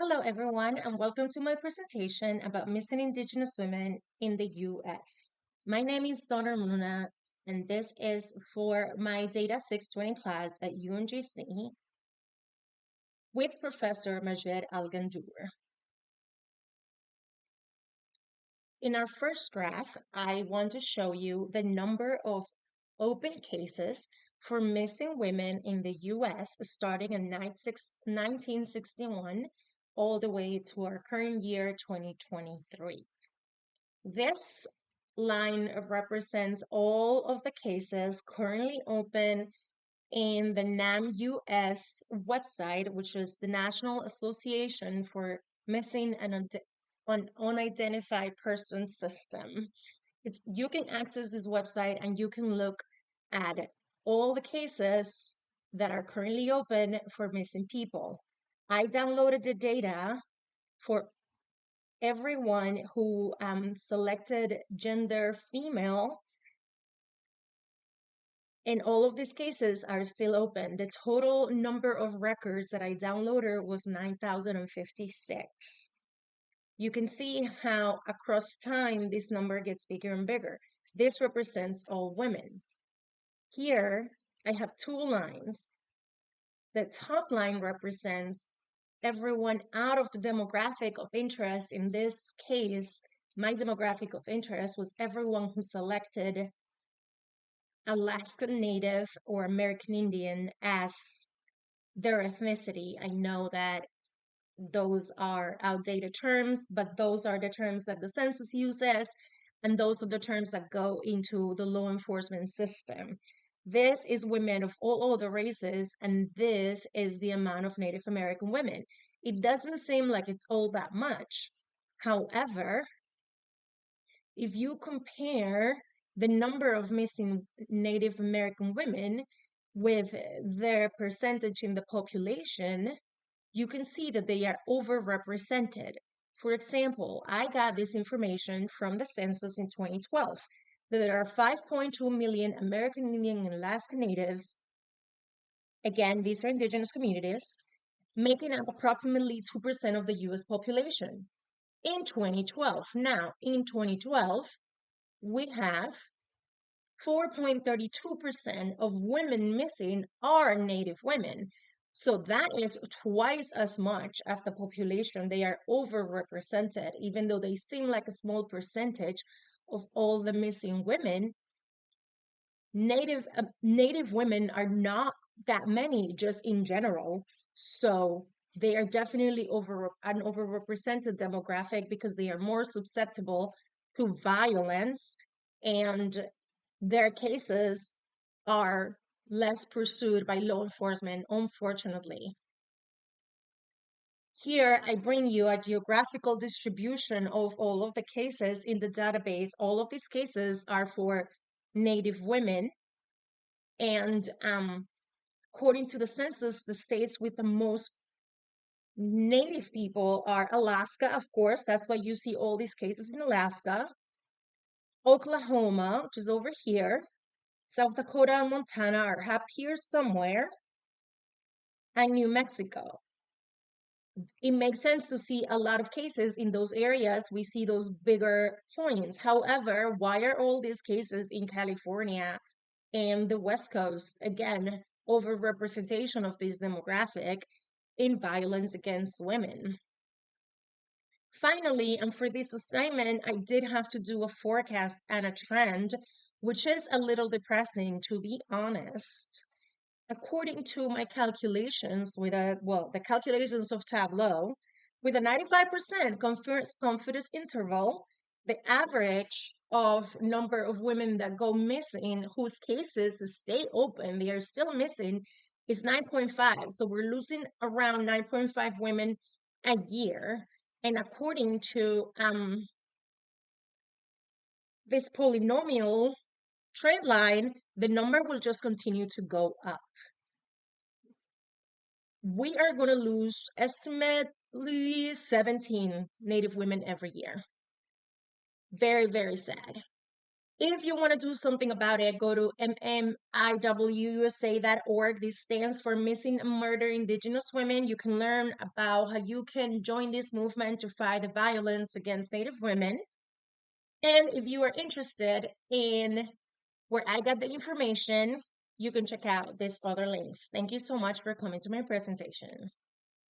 Hello, everyone, and welcome to my presentation about missing Indigenous women in the U.S. My name is Donna Luna, and this is for my Data 620 class at UMGC with Professor Majed Al-Gandour. In our first graph, I want to show you the number of open cases for missing women in the U.S. starting in 1961 all the way to our current year, 2023. This line represents all of the cases currently open in the NAM-US website, which is the National Association for Missing and Unidentified Persons System. You can access this website and you can look at all the cases that are currently open for missing people. I downloaded the data for everyone who selected gender female, and all of these cases are still open. The total number of records that I downloaded was 9,056. You can see how across time this number gets bigger and bigger. This represents all women. Here I have two lines. The top line represents everyone out of the demographic of interest. In this case, my demographic of interest was everyone who selected Alaskan Native or American Indian as their ethnicity. I know that those are outdated terms, but those are the terms that the census uses, and those are the terms that go into the law enforcement system. This is women of all other races, and this is the amount of Native American women. It doesn't seem like it's all that much. However, if you compare the number of missing Native American women with their percentage in the population, you can see that they are overrepresented. For example, I got this information from the census in 2012, that there are 5.2 million American Indian and Alaska Natives. Again, these are indigenous communities, making up approximately 2% of the US population in 2012. Now, in 2012, we have 4.32% of women missing are Native women. So that is twice as much as the population. They are overrepresented, even though they seem like a small percentage of all the missing women. Native women are not that many just in general. So they are definitely an overrepresented demographic because they are more susceptible to violence, and their cases are less pursued by law enforcement, unfortunately. Here, I bring you a geographical distribution of all of the cases in the database. All of these cases are for Native women. And according to the census, the states with the most Native people are Alaska, of course. That's why you see all these cases in Alaska. Oklahoma, which is over here. South Dakota and Montana are up here somewhere. And New Mexico. It makes sense to see a lot of cases in those areas. We see those bigger points. However, why are all these cases in California and the West Coast? Again, overrepresentation of this demographic in violence against women. Finally, and for this assignment, I did have to do a forecast and a trend, which is a little depressing, to be honest. According to my calculations the calculations of Tableau, with a 95% confidence interval, the average of number of women that go missing, whose cases stay open, they are still missing, is 9.5. So we're losing around 9.5 women a year. And according to this polynomial trend line, the number will just continue to go up. We are going to lose estimately 17 Native women every year. Very, very sad. If you want to do something about it, go to mmiwusa.org. This stands for Missing and Murdered Indigenous Women. You can learn about how you can join this movement to fight the violence against Native women. And if you are interested in where I got the information, you can check out these other links. Thank you so much for coming to my presentation.